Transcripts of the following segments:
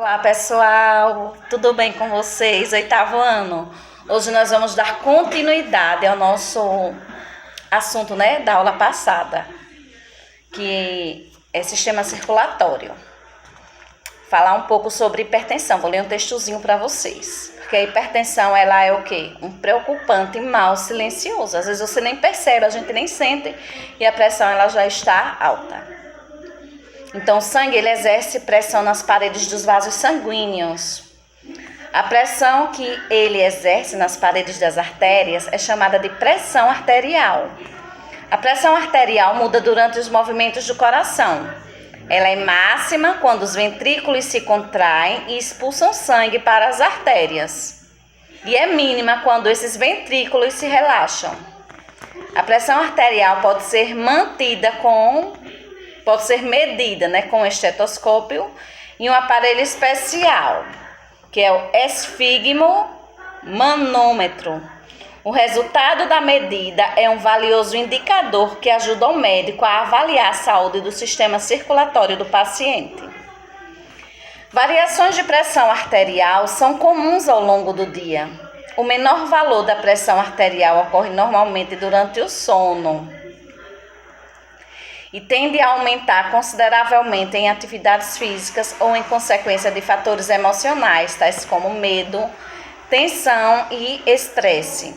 Olá pessoal, tudo bem com vocês? Oitavo ano. Hoje nós vamos dar continuidade ao nosso assunto, da aula passada, que é sistema circulatório. Falar um pouco sobre hipertensão. Vou ler um textozinho para vocês. Porque a hipertensão, ela é o quê? Um preocupante mal silencioso. Às vezes você nem percebe, a gente nem sente e a pressão ela já está alta. Então, o sangue ele exerce pressão nas paredes dos vasos sanguíneos. A pressão que ele exerce nas paredes das artérias é chamada de pressão arterial. A pressão arterial muda durante os movimentos do coração. Ela é máxima quando os ventrículos se contraem e expulsam sangue para as artérias. E é mínima quando esses ventrículos se relaxam. A pressão arterial pode ser medida com um estetoscópio e um aparelho especial, que é o esfigmomanômetro. O resultado da medida é um valioso indicador que ajuda o médico a avaliar a saúde do sistema circulatório do paciente. Variações de pressão arterial são comuns ao longo do dia. O menor valor da pressão arterial ocorre normalmente durante o sono e tende a aumentar consideravelmente em atividades físicas ou em consequência de fatores emocionais, tais como medo, tensão e estresse.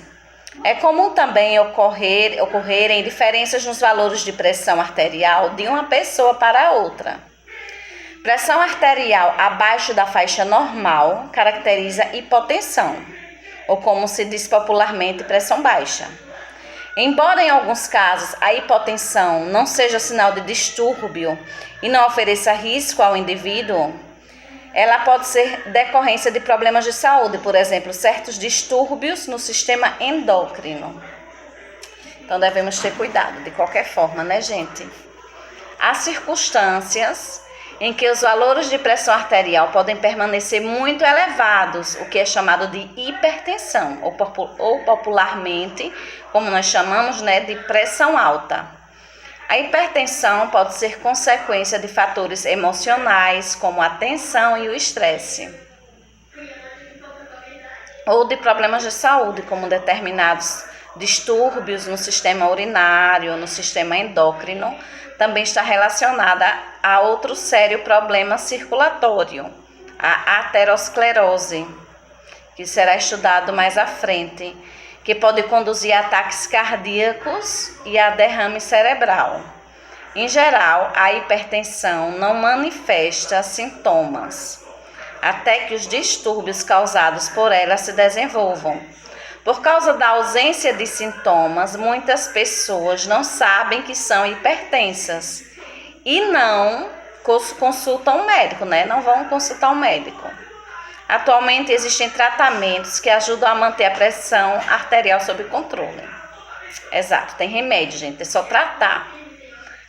É comum também ocorrerem diferenças nos valores de pressão arterial de uma pessoa para outra. Pressão arterial abaixo da faixa normal caracteriza hipotensão, ou como se diz popularmente, pressão baixa. Embora em alguns casos a hipotensão não seja sinal de distúrbio e não ofereça risco ao indivíduo, ela pode ser decorrência de problemas de saúde, por exemplo, certos distúrbios no sistema endócrino. Então devemos ter cuidado de qualquer forma, gente? Há circunstâncias em que os valores de pressão arterial podem permanecer muito elevados, o que é chamado de hipertensão, ou popularmente, como nós chamamos, de pressão alta. A hipertensão pode ser consequência de fatores emocionais, como a tensão e o estresse, ou de problemas de saúde, como determinados distúrbios no sistema urinário, no sistema endócrino. Também está relacionada a outro sério problema circulatório, a aterosclerose, que será estudado mais à frente, que pode conduzir a ataques cardíacos e a derrame cerebral. Em geral, a hipertensão não manifesta sintomas, até que os distúrbios causados por ela se desenvolvam. Por causa da ausência de sintomas, muitas pessoas não sabem que são hipertensas e não consultam o médico, Não vão consultar o médico. Atualmente existem tratamentos que ajudam a manter a pressão arterial sob controle. Exato, tem remédio, gente, é só tratar.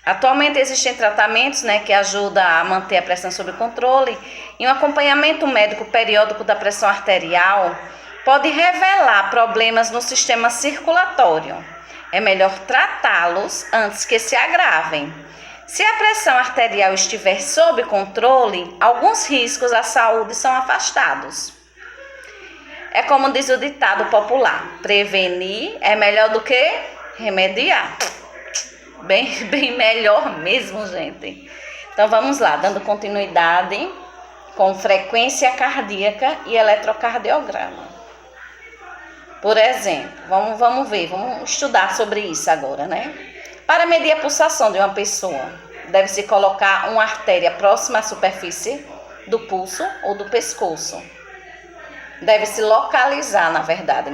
Atualmente existem tratamentos, que ajudam a manter a pressão sob controle, e um acompanhamento médico periódico da pressão arterial pode revelar problemas no sistema circulatório. É melhor tratá-los antes que se agravem. Se a pressão arterial estiver sob controle, alguns riscos à saúde são afastados. É como diz o ditado popular: prevenir é melhor do que remediar. Bem melhor mesmo, gente. Então vamos lá, dando continuidade com frequência cardíaca e eletrocardiograma. Por exemplo, vamos estudar sobre isso agora, Para medir a pulsação de uma pessoa, deve-se colocar uma artéria próxima à superfície do pulso ou do pescoço. Deve-se localizar, na verdade,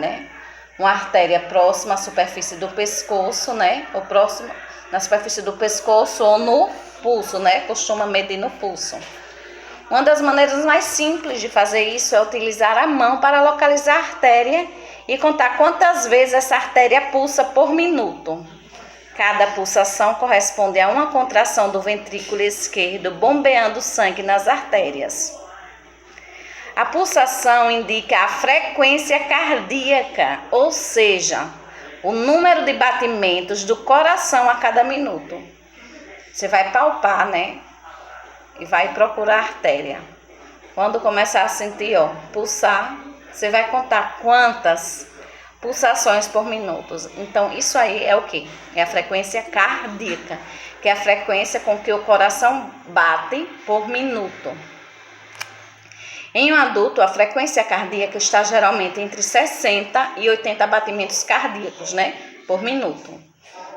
Uma artéria próxima à superfície do pescoço, ou próxima na superfície do pescoço ou no pulso, Costuma medir no pulso. Uma das maneiras mais simples de fazer isso é utilizar a mão para localizar a artéria e contar quantas vezes essa artéria pulsa por minuto. Cada pulsação corresponde a uma contração do ventrículo esquerdo bombeando sangue nas artérias. A pulsação indica a frequência cardíaca, ou seja, o número de batimentos do coração a cada minuto. Você vai palpar, e vai procurar a artéria. Quando começar a sentir, pulsar, você vai contar quantas pulsações por minuto. Então, isso aí é o quê? É a frequência cardíaca, que é a frequência com que o coração bate por minuto. Em um adulto, a frequência cardíaca está geralmente entre 60 e 80 batimentos cardíacos, por minuto.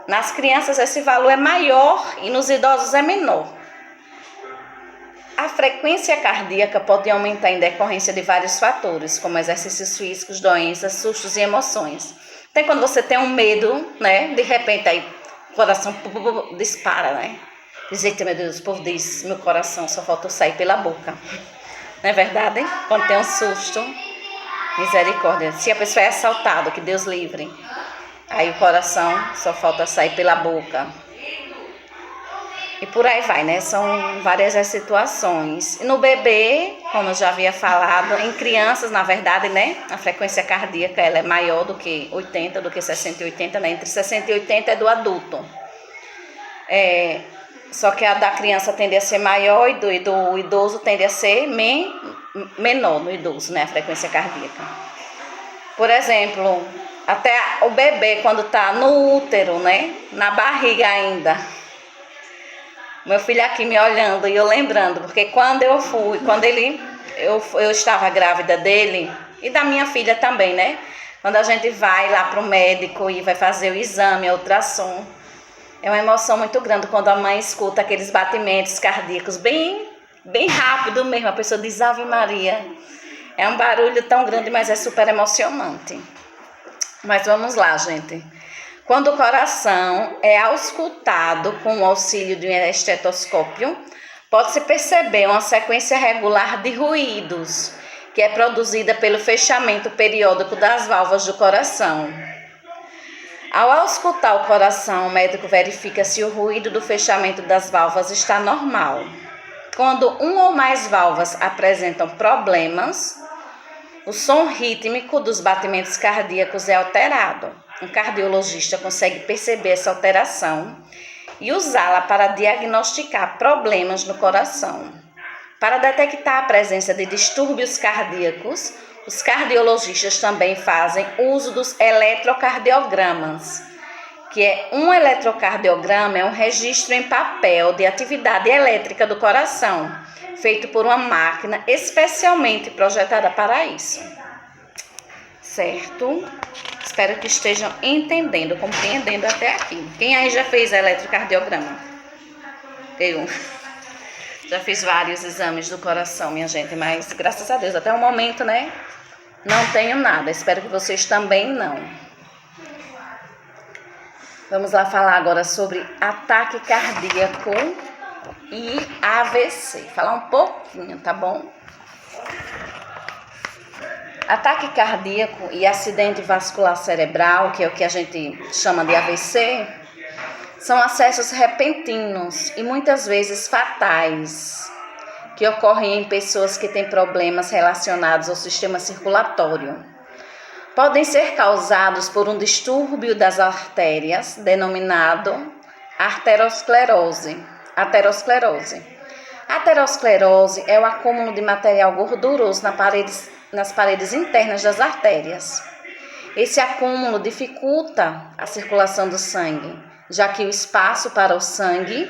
Nas crianças, esse valor é maior e nos idosos é menor. A frequência cardíaca pode aumentar em decorrência de vários fatores, como exercícios físicos, doenças, sustos e emoções. Até quando você tem um medo, de repente aí o coração dispara, Diz, eita, meu Deus, o povo diz, meu coração só falta sair pela boca. Não é verdade? Quando tem um susto, misericórdia. Se a pessoa é assaltada, que Deus livre, aí o coração só falta sair pela boca. E por aí vai, São várias as situações. E no bebê, como eu já havia falado, em crianças, na verdade, a frequência cardíaca ela é maior do que 80, do que 60 e 80, Entre 60 e 80 é do adulto. Só que a da criança tende a ser maior e do idoso tende a ser menor no idoso, a frequência cardíaca. Por exemplo, até o bebê quando está no útero, na barriga ainda. Meu filho aqui me olhando e eu lembrando, porque quando eu estava grávida dele e da minha filha também, Quando a gente vai lá para o médico e vai fazer o exame, a ultrassom, é uma emoção muito grande quando a mãe escuta aqueles batimentos cardíacos bem rápido mesmo. A pessoa diz Ave Maria. É um barulho tão grande, mas é super emocionante. Mas vamos lá, gente. Quando o coração é auscultado com o auxílio de um estetoscópio, pode-se perceber uma sequência regular de ruídos, que é produzida pelo fechamento periódico das válvulas do coração. Ao auscultar o coração, o médico verifica se o ruído do fechamento das válvulas está normal. Quando uma ou mais válvulas apresentam problemas, o som rítmico dos batimentos cardíacos é alterado. Um cardiologista consegue perceber essa alteração e usá-la para diagnosticar problemas no coração. Para detectar a presença de distúrbios cardíacos, os cardiologistas também fazem uso dos eletrocardiogramas, que um eletrocardiograma é um registro em papel de atividade elétrica do coração, feito por uma máquina especialmente projetada para isso. Certo? Espero que estejam entendendo, compreendendo até aqui. Quem aí já fez eletrocardiograma? Eu já fiz vários exames do coração, minha gente, mas graças a Deus, até o momento, não tenho nada. Espero que vocês também não. Vamos lá falar agora sobre ataque cardíaco e AVC. Falar um pouquinho, tá bom? Ataque cardíaco e acidente vascular cerebral, que é o que a gente chama de AVC, são acessos repentinos e muitas vezes fatais, que ocorrem em pessoas que têm problemas relacionados ao sistema circulatório. Podem ser causados por um distúrbio das artérias, denominado arteriosclerose. A aterosclerose é o acúmulo de material gorduroso nas paredes internas das artérias. Esse acúmulo dificulta a circulação do sangue, já que o espaço para o sangue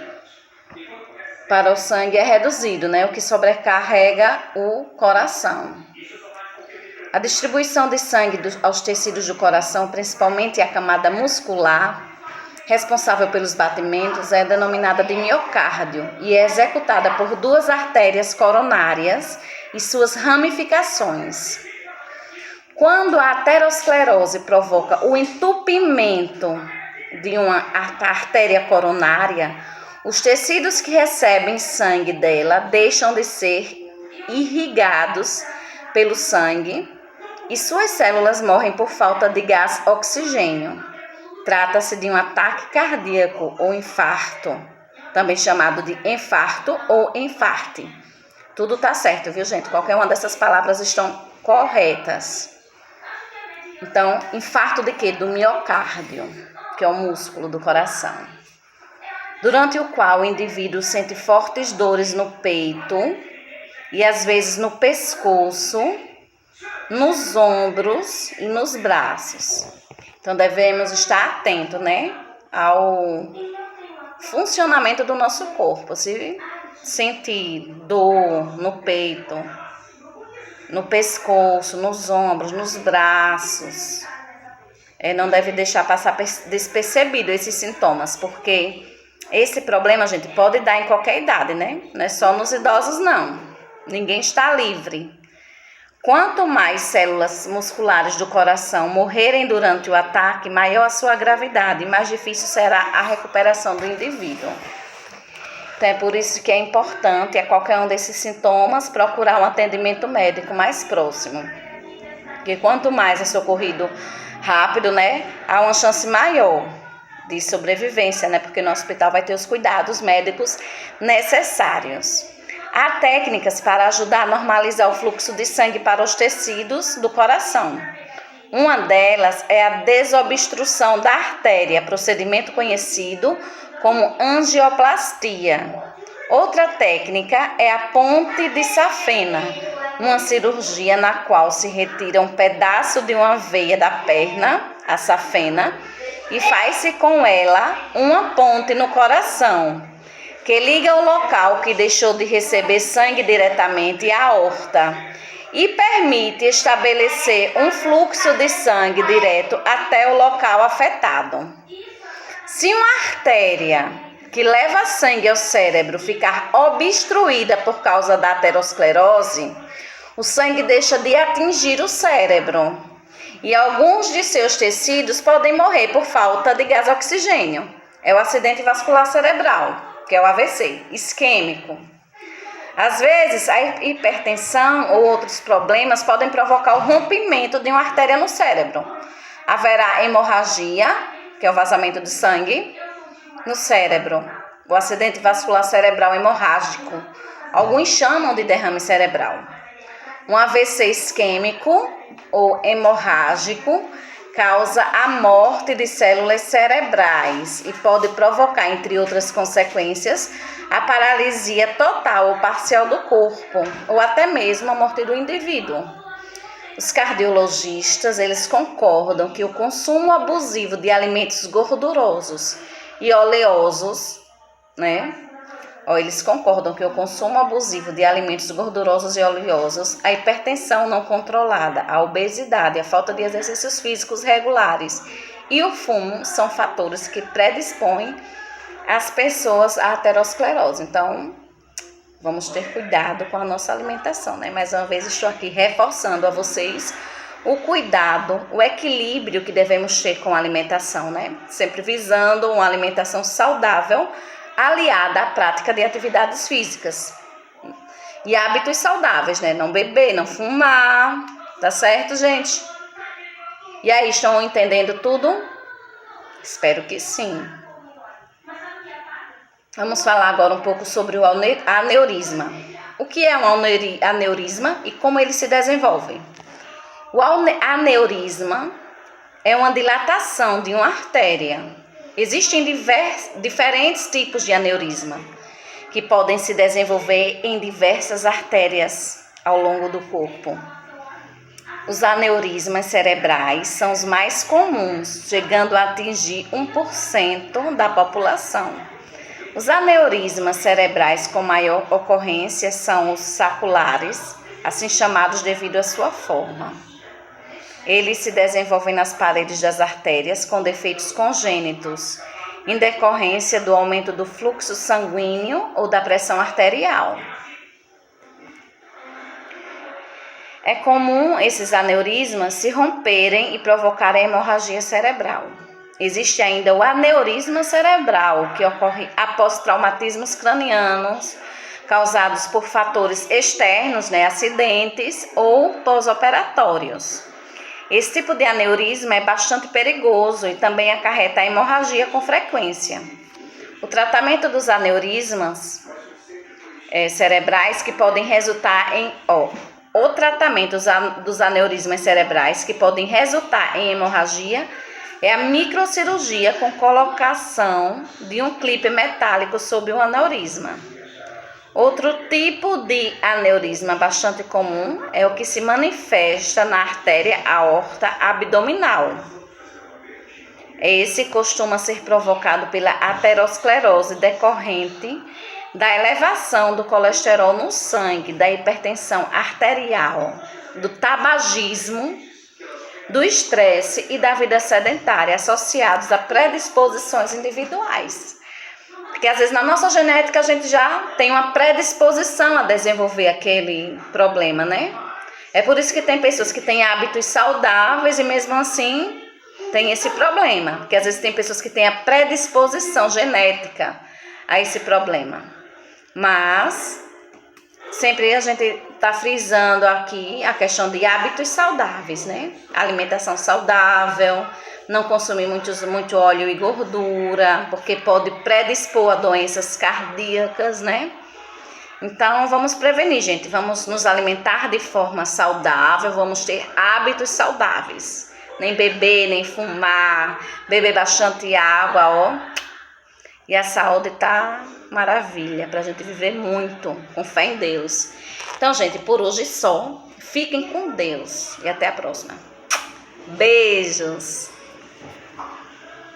é reduzido, o que sobrecarrega o coração. A distribuição de sangue aos tecidos do coração, principalmente a camada muscular, responsável pelos batimentos, é denominada de miocárdio e é executada por duas artérias coronárias e suas ramificações. Quando a aterosclerose provoca o entupimento de uma artéria coronária, os tecidos que recebem sangue dela deixam de ser irrigados pelo sangue e suas células morrem por falta de gás oxigênio. Trata-se de um ataque cardíaco ou infarto, também chamado de infarto ou enfarte. Tudo tá certo, viu, gente? Qualquer uma dessas palavras estão corretas. Então, infarto de quê? Do miocárdio, que é o músculo do coração. Durante o qual o indivíduo sente fortes dores no peito e às vezes no pescoço, nos ombros e nos braços. Então devemos estar atentos, né, ao funcionamento do nosso corpo. Se sentir dor no peito, no pescoço, nos ombros, nos braços, não deve deixar passar despercebido esses sintomas, porque esse problema, gente, pode dar em qualquer idade, né? Não é só nos idosos, não. Ninguém está livre. Quanto mais células musculares do coração morrerem durante o ataque, maior a sua gravidade e mais difícil será a recuperação do indivíduo. Então é por isso que é importante, a qualquer um desses sintomas, procurar um atendimento médico mais próximo. Porque quanto mais é socorrido rápido, né, há uma chance maior de sobrevivência, né, porque no hospital vai ter os cuidados médicos necessários. Há técnicas para ajudar a normalizar o fluxo de sangue para os tecidos do coração. Uma delas é a desobstrução da artéria, procedimento conhecido como angioplastia. Outra técnica é a ponte de safena, uma cirurgia na qual se retira um pedaço de uma veia da perna, a safena, e faz-se com ela uma ponte no coração, que liga o local que deixou de receber sangue diretamente à aorta e permite estabelecer um fluxo de sangue direto até o local afetado. Se uma artéria que leva sangue ao cérebro ficar obstruída por causa da aterosclerose, o sangue deixa de atingir o cérebro e alguns de seus tecidos podem morrer por falta de gás oxigênio. É o acidente vascular cerebral, que é o AVC, isquêmico. Às vezes, a hipertensão ou outros problemas podem provocar o rompimento de uma artéria no cérebro. Haverá hemorragia, que é o vazamento de sangue, no cérebro. O acidente vascular cerebral hemorrágico. Alguns chamam de derrame cerebral. Um AVC isquêmico ou hemorrágico causa a morte de células cerebrais e pode provocar, entre outras consequências, a paralisia total ou parcial do corpo, ou até mesmo a morte do indivíduo. Os cardiologistas, eles concordam que o consumo abusivo de alimentos gordurosos e oleosos, né? Eles concordam que o consumo abusivo de alimentos gordurosos e oleosos, a hipertensão não controlada, a obesidade, a falta de exercícios físicos regulares e o fumo são fatores que predispõem as pessoas à aterosclerose. Então, vamos ter cuidado com a nossa alimentação, né? Mais uma vez estou aqui reforçando a vocês o cuidado, o equilíbrio que devemos ter com a alimentação, né? Sempre visando uma alimentação saudável, aliada à prática de atividades físicas e hábitos saudáveis, né? Não beber, não fumar, tá certo, gente? E aí, estão entendendo tudo? Espero que sim. Vamos falar agora um pouco sobre o aneurisma. O que é um aneurisma e como ele se desenvolve? O aneurisma é uma dilatação de uma artéria. Existem diferentes tipos de aneurisma, que podem se desenvolver em diversas artérias ao longo do corpo. Os aneurismas cerebrais são os mais comuns, chegando a atingir 1% da população. Os aneurismas cerebrais com maior ocorrência são os saculares, assim chamados devido à sua forma. Eles se desenvolvem nas paredes das artérias com defeitos congênitos, em decorrência do aumento do fluxo sanguíneo ou da pressão arterial. É comum esses aneurismas se romperem e provocarem hemorragia cerebral. Existe ainda o aneurisma cerebral, que ocorre após traumatismos cranianos causados por fatores externos, né, acidentes ou pós-operatórios. Esse tipo de aneurisma é bastante perigoso e também acarreta hemorragia com frequência. O tratamento dos aneurismas cerebrais que podem resultar em... O tratamento dos aneurismas cerebrais que podem resultar em hemorragia é a microcirurgia com colocação de um clipe metálico sobre o aneurisma. Outro tipo de aneurisma bastante comum é o que se manifesta na artéria aorta abdominal. Esse costuma ser provocado pela aterosclerose decorrente da elevação do colesterol no sangue, da hipertensão arterial, do tabagismo, do estresse e da vida sedentária associados a predisposições individuais. Porque às vezes na nossa genética a gente já tem uma predisposição a desenvolver aquele problema, né? É por isso que tem pessoas que têm hábitos saudáveis e mesmo assim tem esse problema. Porque às vezes tem pessoas que têm a predisposição genética a esse problema. Mas sempre a gente está frisando aqui a questão de hábitos saudáveis, né? Alimentação saudável, não consumir muito óleo e gordura, porque pode predispor a doenças cardíacas, né? Então, vamos prevenir, gente. Vamos nos alimentar de forma saudável, vamos ter hábitos saudáveis. Nem beber, nem fumar, beber bastante água, ó. E a saúde tá maravilha, pra gente viver muito, com fé em Deus. Então, gente, por hoje só. Fiquem com Deus e até a próxima. Beijos!